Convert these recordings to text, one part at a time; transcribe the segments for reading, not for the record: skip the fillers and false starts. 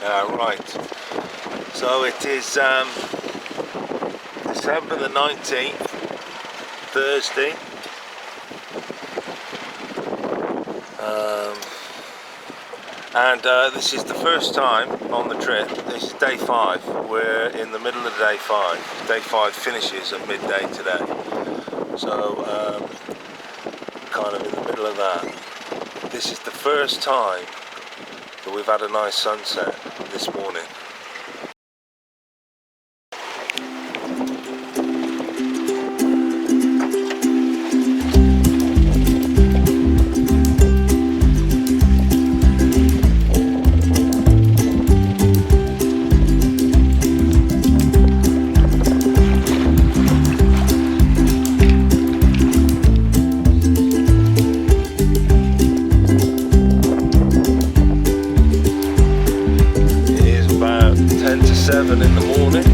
Right, so it is December the 19th, Thursday, and this is the first time on the trip. This is day 5, we're in the middle of day 5. Day 5 finishes at midday today, so kind of in the middle of that. This is the first time that we've had a nice sunset this morning. In the morning,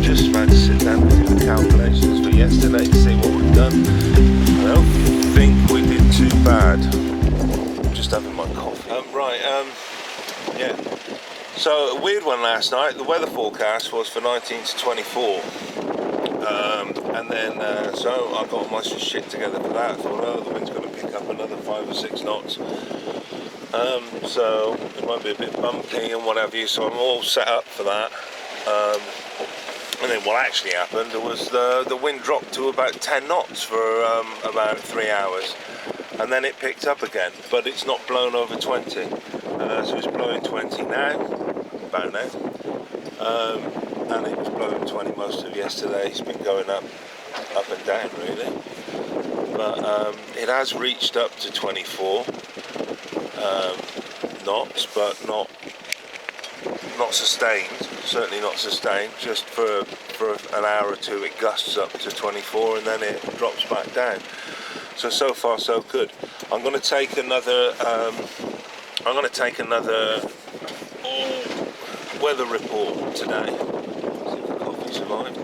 just about to sit down and do the calculations for yesterday to see what we've done. I don't think we did too bad. I'm just having my coffee. Yeah. So a weird one last night. The weather forecast was for 19 to 24, and then so I got my shit together for that. I thought, oh, the wind's going to pick up another 5 or 6 knots. So it might be a bit bumpy and what have you, so I'm all set up for that. And then what actually happened was the wind dropped to about 10 knots for about 3 hours, and then it picked up again, but it's not blown over 20. So it's blowing 20 now, about now, and it was blowing 20 most of yesterday. It's been going up and down really, but it has reached up to 24 knots, but not sustained, certainly not sustained. Just for an hour or two it gusts up to 24 and then it drops back down. So far so good. I'm going to take another weather report today. See if the coffee survived.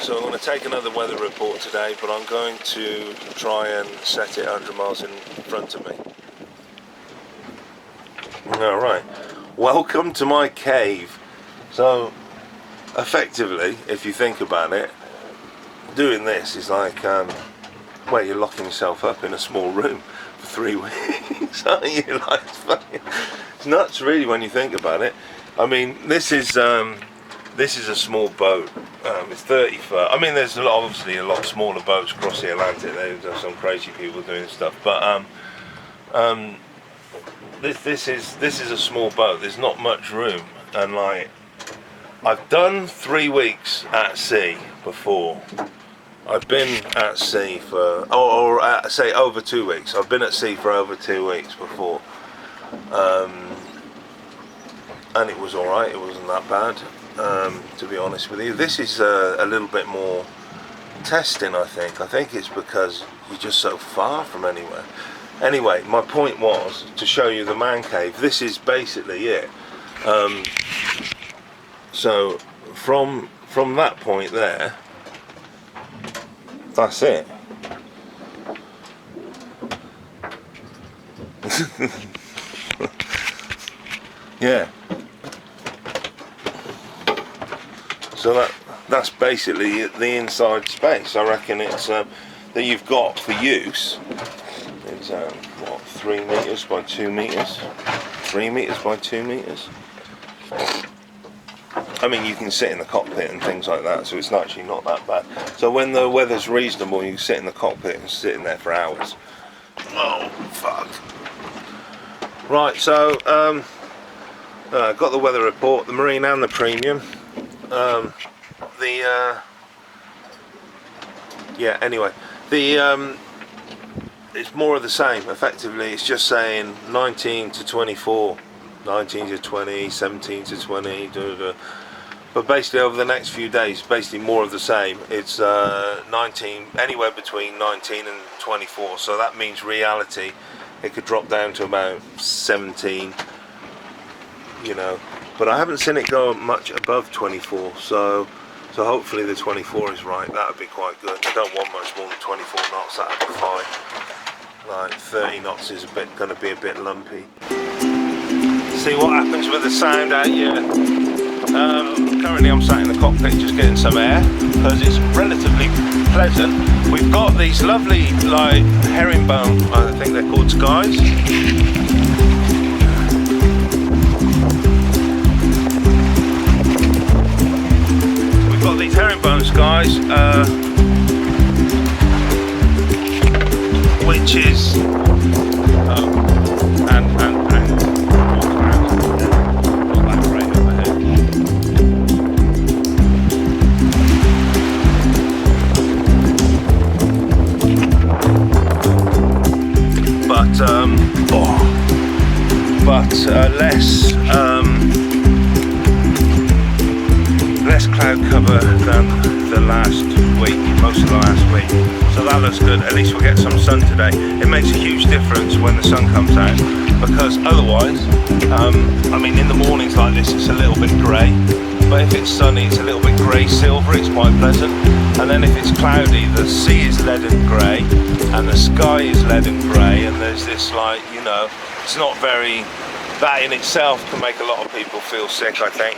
So I'm going to take another weather report today, but I'm going to try and set it 100 miles in front of me. Alright, welcome to my cave. So effectively, if you think about it, doing this is like well, you're locking yourself up in a small room for 3 weeks, aren't you? Like, it's nuts really when you think about it. I mean, this is a small boat. It's 30 foot. I mean, there's obviously a lot smaller boats across the Atlantic. There's some crazy people doing stuff, but This is a small boat. There's not much room, and like, I've done 3 weeks at sea before. I've been at sea for, say over 2 weeks. I've been at sea for over 2 weeks before, and it was all right. It wasn't that bad, to be honest with you. This is a little bit more testing, I think. I think it's because you're just so far from anywhere. Anyway, my point was to show you the man cave. This is basically it. So from that point there, that's it. Yeah. So that's basically the inside space. I reckon it's that you've got for use. It's what, 3 meters by 2 meters, 3 meters by 2 meters. I mean, you can sit in the cockpit and things like that, so it's actually not that bad. So when the weather's reasonable, you can sit in the cockpit and sit in there for hours. Oh fuck. Right, so got the weather report, the marine and the premium. Yeah. Anyway, it's more of the same. Effectively, it's just saying 19 to 24, 19 to 20, 17 to 20, but basically over the next few days, basically more of the same. It's 19, anywhere between 19 and 24, so that means reality it could drop down to about 17, you know, but I haven't seen it go much above 24, so hopefully the 24 is right. That would be quite good. I don't want much more than 24 knots, that would be fine. Like 30 knots is going to be a bit lumpy. see what happens with the sound out here. Currently I'm sat in the cockpit just getting some air because it's relatively pleasant. We've got these lovely like herringbone, I think they're called, skies. We've got these herringbone skies, which is less cloud cover than the last week, most of the last week. So that looks good. At least we'll get some sun today. It makes a huge difference when the sun comes out, because otherwise, I mean, in the mornings like this, it's a little bit grey. But if it's sunny, it's a little bit grey silver. It's quite pleasant. And then if it's cloudy, the sea is leaden grey, and the sky is leaden grey, and there's this, like, you know, it's not very. That in itself can make a lot of people feel sick, I think.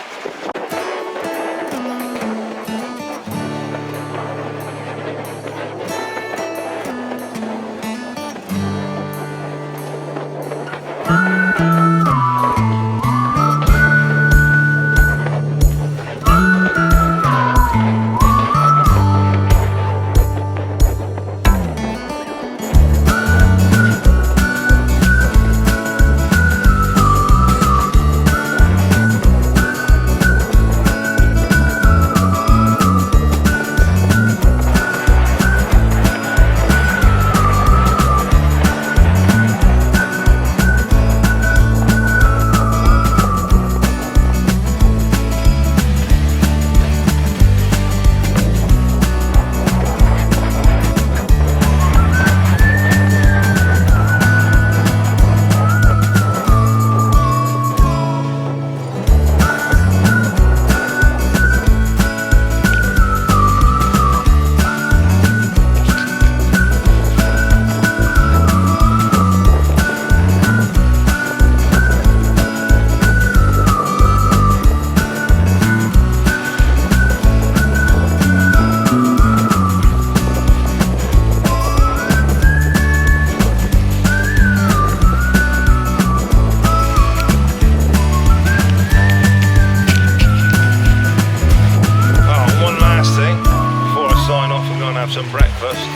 Some breakfast.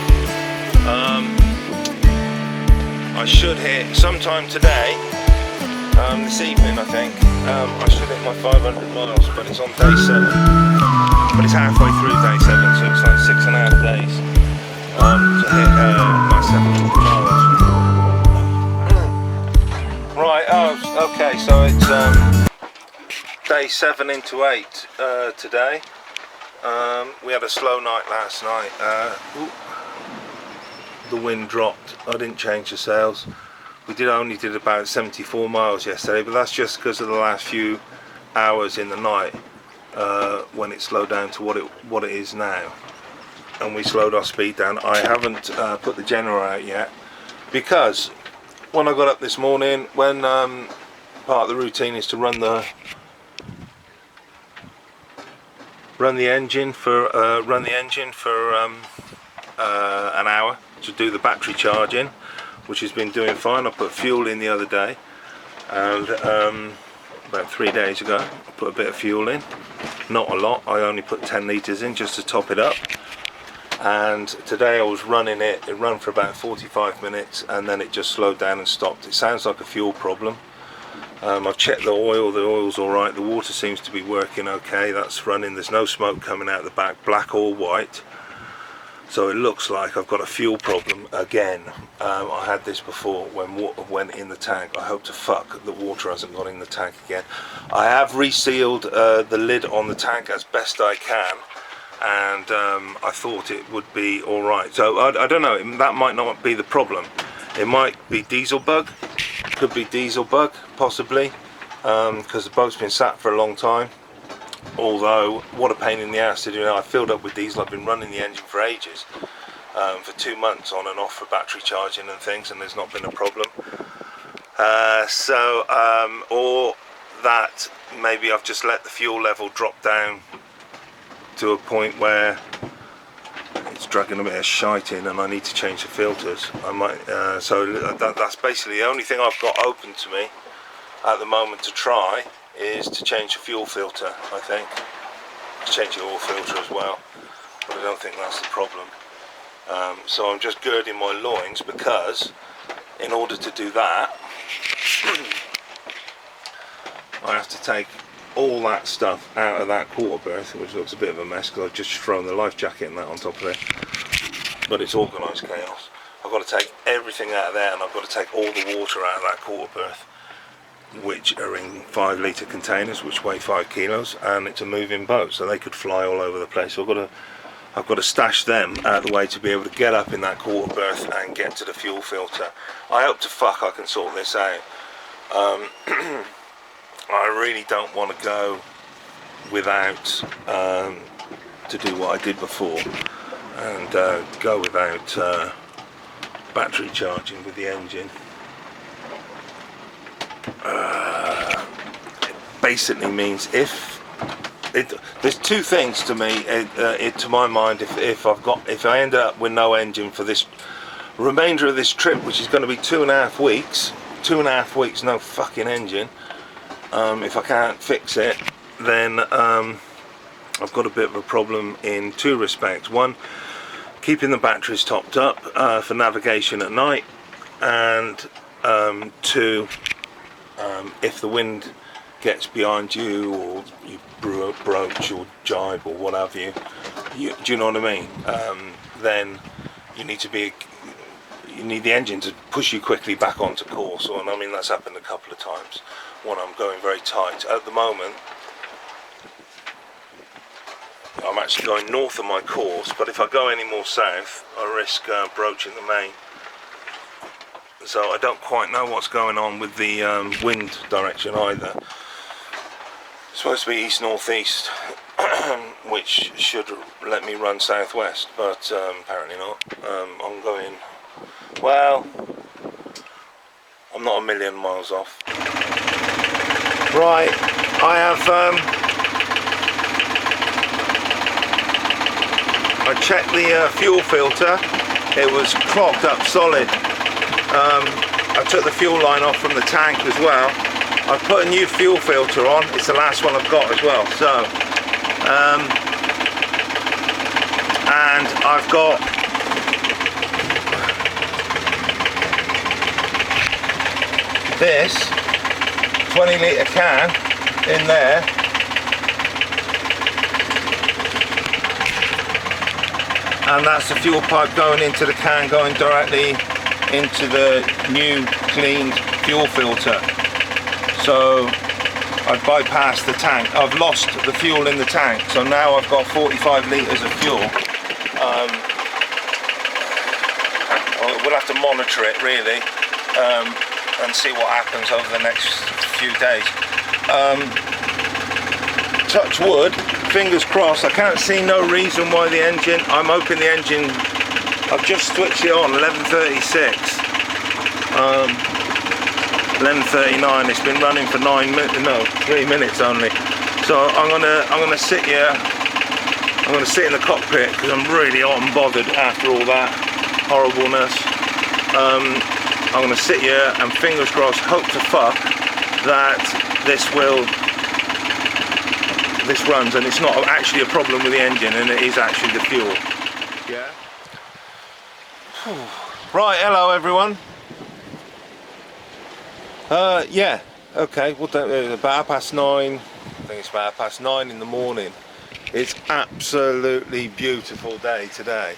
I should hit sometime today, this evening I think, I should hit my 500 miles, but it's on day 7, but it's halfway through day 7, so it's like 6.5 days to hit my 700 miles. Right, oh, okay, so it's day 7 into 8 today. We had a slow night last night. The wind dropped. I didn't change the sails. We only did about 74 miles yesterday, but that's just because of the last few hours in the night when it slowed down to what it is now, and we slowed our speed down. I haven't put the generator out yet, because when I got up this morning, when part of the routine is to run the engine for an hour to do the battery charging, which has been doing fine. I put fuel in the other day, and about 3 days ago I put a bit of fuel in, not a lot. I only put 10 litres in just to top it up, and today I was running it. It ran for about 45 minutes and then it just slowed down and stopped. It sounds like a fuel problem. I've checked the oil's alright, the water seems to be working okay, that's running, there's no smoke coming out the back, black or white. So it looks like I've got a fuel problem again. I had this before when water went in the tank. I hope to fuck that water hasn't gone in the tank again. I have resealed the lid on the tank as best I can, and I thought it would be alright. So I don't know, that might not be the problem. It might be diesel bug, could be diesel bug possibly, because the boat's been sat for a long time. Although, what a pain in the ass to do now. I filled up with diesel. I've been running the engine for ages, for 2 months on and off for battery charging and things, and there's not been a problem. Or that maybe I've just let the fuel level drop down to a point where it's dragging a bit of shite in and I need to change the filters. I might, that's basically the only thing I've got open to me at the moment to try, is to change the fuel filter. I think change the oil filter as well, but I don't think that's the problem. So I'm just girding my loins, because in order to do that I have to take all that stuff out of that quarter berth, which looks a bit of a mess because I've just thrown the life jacket and that on top of it, but it's organised chaos. I've got to take everything out of there, and I've got to take all the water out of that quarter berth, which are in 5 litre containers which weigh 5 kilos, and it's a moving boat, so they could fly all over the place. So I've got to stash them out of the way to be able to get up in that quarter berth and get to the fuel filter. I hope to fuck I can sort this out. I really don't want to go without to do what I did before, and go without battery charging with the engine. It basically means there's two things to me, to my mind, if I end up with no engine for this remainder of this trip, which is going to be 2.5 weeks, 2.5 weeks no fucking engine. If I can't fix it, then I've got a bit of a problem in 2 respects. One, keeping the batteries topped up for navigation at night, and 2, if the wind gets behind you, or you broach or jibe or what have you, do you know what I mean? Then you need the engine to push you quickly back onto course. And I mean, that's happened a couple of times when I'm going very tight. At the moment I'm actually going north of my course, but if I go any more south I risk broaching the main. So I don't quite know what's going on with the wind direction either. It's supposed to be east-northeast, which should let me run southwest, but apparently not. I'm going, well, I'm not a million miles off. Right, I have I checked the fuel filter. It was clogged up solid. I took the fuel line off from the tank as well. I've put a new fuel filter on. It's the last one I've got as well. So, and I've got this 20 litre can in there, and that's the fuel pipe going into the can, going directly into the new cleaned fuel filter. So I've bypassed the tank. I've lost the fuel in the tank, so now I've got 45 litres of fuel. We'll have to monitor it really, and see what happens over the next few days. Touch wood, fingers crossed. I can't see no reason why the engine, I'm hoping the engine, I've just switched it on, 11:36, 11:39. It's been running for 3 minutes only. So I'm gonna sit here. I'm gonna sit in the cockpit because I'm really hot and bothered after all that horribleness. I'm gonna sit here and fingers crossed, hope to fuck that this runs and it's not actually a problem with the engine and it is actually the fuel. Yeah. Right, hello everyone. Yeah, okay, well, about 9:30, I think it's about 9:30 in the morning. It's absolutely beautiful day today.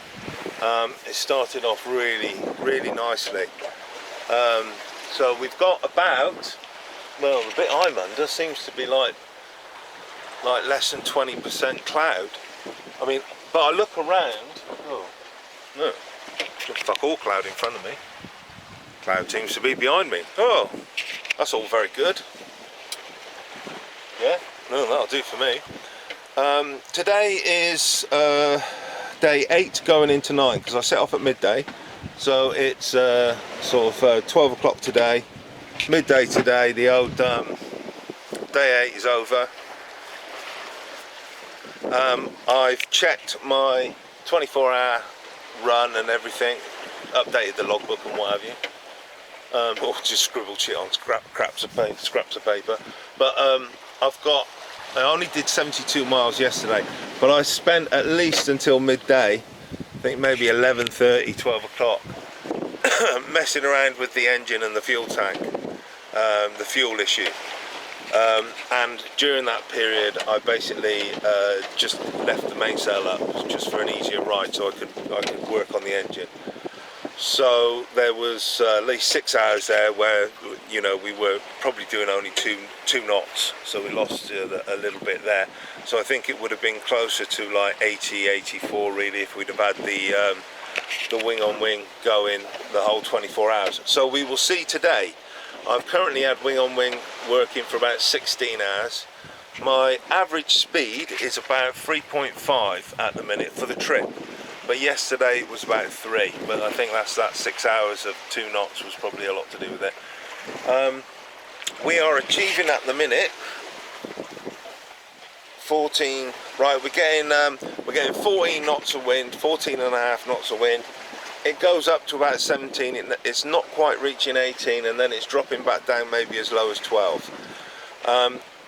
It started off really nicely. So we've got about, well, the bit I'm under seems to be like less than 20% cloud. I mean, but I look around, oh, no, fuck all cloud in front of me. Cloud seems to be behind me. Oh, that's all very good. Yeah, no, that'll do for me. Today is day 8 going into 9 because I set off at midday. So it's sort of 12 o'clock today. midday today. The old day 8 is over. I've checked my 24-hour run and everything, updated the logbook and what have you, or just scribbled shit on scraps of paper. But I only did 72 miles yesterday, but I spent at least until midday, I think maybe 11:30, 12 o'clock, messing around with the engine and the fuel tank, the fuel issue. And during that period I basically just left the mainsail up just for an easier ride, so I could work on the engine. So there was at least 6 hours there where, you know, we were probably doing only two knots, so we lost a little bit there. So I think it would have been closer to like 80, 84 really if we'd have had the wing on wing going the whole 24 hours. So we will see today. I've currently had wing on wing working for about 16 hours. My average speed is about 3.5 at the minute for the trip, but yesterday it was about 3, but I think that 6 hours of 2 knots was probably a lot to do with it. We are achieving at the minute 14, right, we're getting 14 knots of wind, 14 and a half knots of wind. It goes up to about 17, it's not quite reaching 18, and then it's dropping back down maybe as low as 12.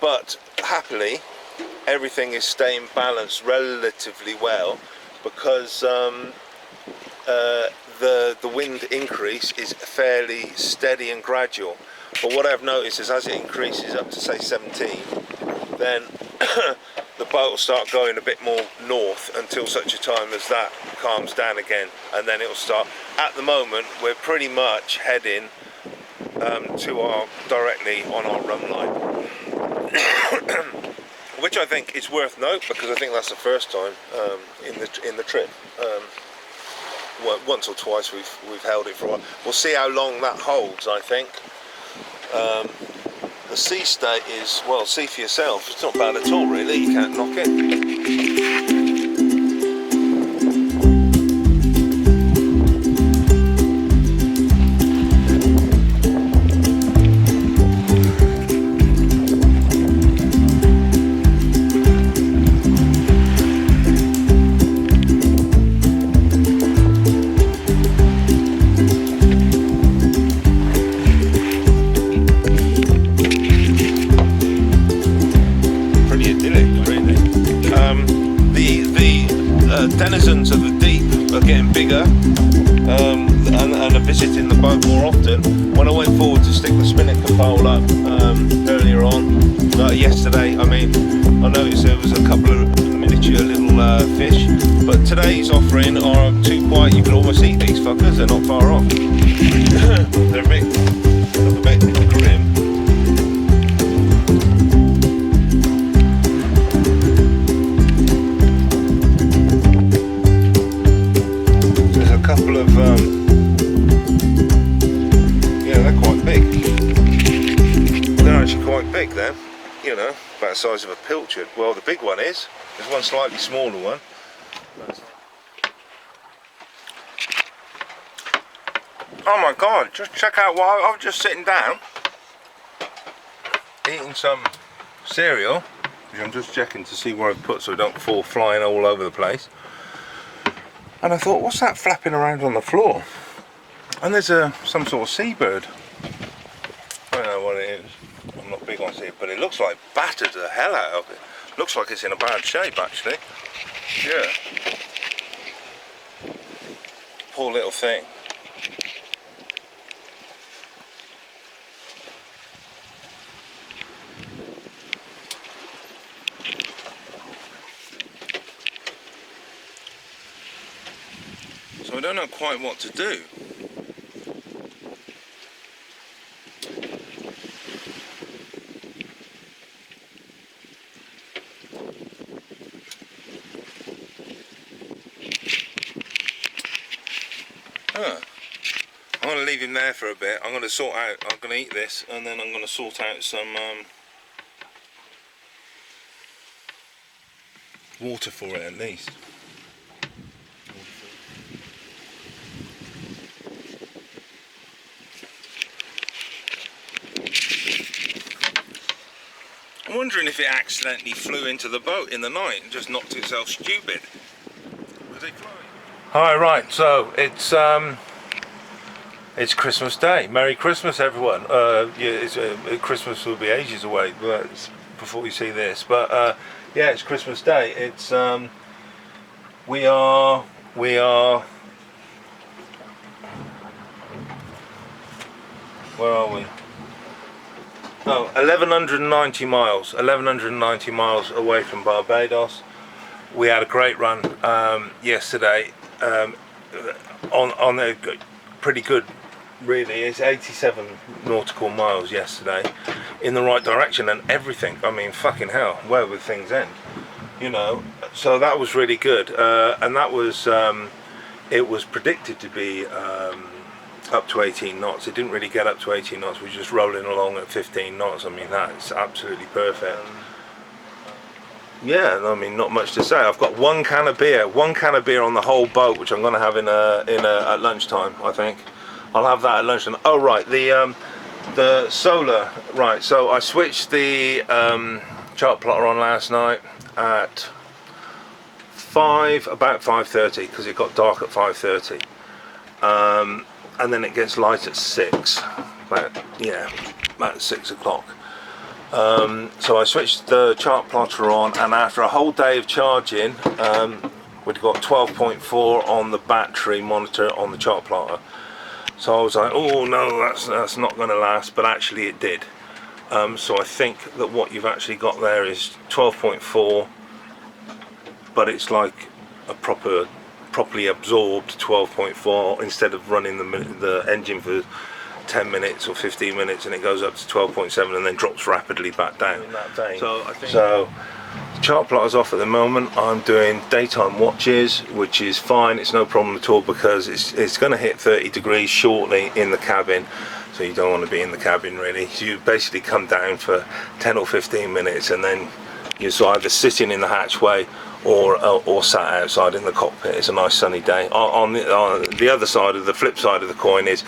But happily, everything is staying balanced relatively well, because the wind increase is fairly steady and gradual. But what I've noticed is as it increases up to say 17, then the boat will start going a bit more north until such a time as that calms down again, and then it will start. At the moment we're pretty much heading directly on our run line, which I think is worth note, because I think that's the first time in the trip. Once or twice we've held it for a while. We'll see how long that holds. I think the sea state is, well, see for yourself, it's not bad at all really, you can't knock it. Denizens of the deep are getting bigger and are visiting the boat more often. When I went forward to stick the spinnaker pole up earlier on, yesterday, I mean, I noticed there was a couple of miniature little fish, but today's offering are too quiet, you can almost eat these fuckers, they're not far off. They're a bit grim. Couple of yeah, they're quite big. They're actually quite big then, you know, about the size of a pilchard. Well, the big one is. There's one slightly smaller one. Oh my god, just check out what I was just sitting down eating some cereal, which I'm just checking to see where I've put so I don't fall flying all over the place. And I thought, what's that flapping around on the floor? And there's some sort of seabird. I don't know what it is. I'm not big on seabird, but it looks like battered the hell out of it. Looks like it's in a bad shape actually. Yeah. Poor little thing. So I don't know quite what to do. I'm going to leave him there for a bit. I'm going to eat this, and then I'm going to sort out some water for it at least. I'm wondering if it accidentally flew into the boat in the night and just knocked itself stupid. Was it flying? Hi, right, so it's Christmas Day. Merry Christmas, everyone. Christmas will be ages away before you see this, but yeah, it's Christmas Day. It's we are. Where are we? Oh, 1190 miles. 1190 miles away from Barbados. We had a great run yesterday. On a pretty good, really. It's 87 nautical miles yesterday in the right direction and everything. I mean, fucking hell, where would things end? You know. So that was really good, and that was it was predicted to be up to 18 knots. It didn't really get up to 18 knots. We were just rolling along at 15 knots. I mean, that's absolutely perfect. Yeah, I mean, not much to say. I've got one can of beer on the whole boat, which I'm going to have at lunchtime. I think I'll have that at lunchtime. Oh right, the solar. Right, so I switched the chart plotter on last night at about 5:30 because it got dark at 5:30. And then it gets light at 6, about 6 o'clock. So I switched the chart plotter on, and after a whole day of charging, we'd got 12.4 on the battery monitor on the chart plotter. So I was like, oh no, that's not going to last, but actually it did. So I think that what you've actually got there is 12.4, but it's like a properly absorbed 12.4 instead of running the engine for 10 minutes or 15 minutes and it goes up to 12.7 and then drops rapidly back down. In that vein. So I think the chart plotter's off at the moment. I'm doing daytime watches, which is fine. It's no problem at all because it's going to hit 30 degrees shortly in the cabin. So you don't want to be in the cabin really. So you basically come down for 10 or 15 minutes and then you're either sitting in the hatchway or sat outside in the cockpit. It's a nice sunny day. On the other side, the flip side of the coin is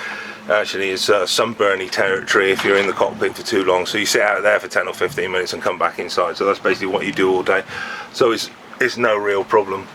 sunburny territory if you're in the cockpit for too long. So you sit out there for 10 or 15 minutes and come back inside. So that's basically what you do all day. So it's no real problem.